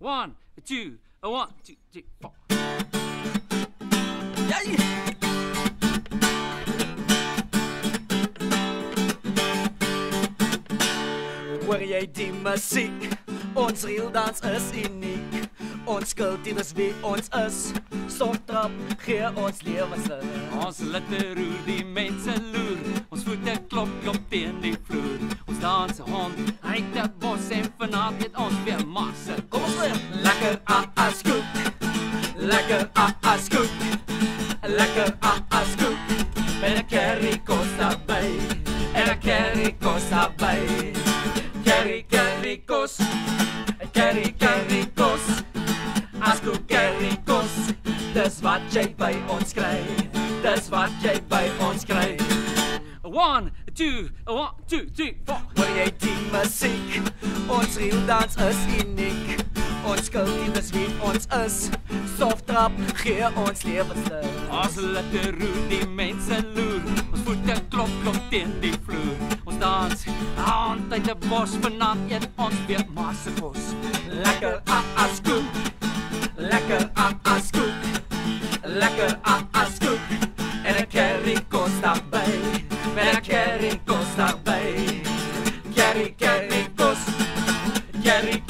1, 2, 1, 2, 3, 4. Hoor jy die musiek? Ons reeldans is uniek. Ons kultuur is wie ons is. Softrap gee ons lewenslus. Ons litte roer, die mense loer. Ons voete klop teen die vloer. Ons dans hond uit die bos en vanavond het ons weer massa. Kom ons weer. Lekker skoek. Lekker skoek. Lekker skoek. En 'n curry kos daarbey. En 'n curry kos daarbey. Curry kos. Curry kos. Askoek curry kos. Dis wat jy by ons kry. Dis wat jy by ons kry. 1, 2, 1, 2, 3, 4. Hoor jy die musiek? Ons reeldans is uniek. Ons kultuur is wie ons is. Softrap gee ons lewenslus. Ons litte roer, die mense loer. Ons voete klop teen die vloer. Ons dans hand uit die bos, vanavond eet ons weer massa kos. Lekker skoek. Lekker skoek. Lekker skoek. En 'n curry kos daarbey. Met 'n curry kos daarbey. Curry kos. Curry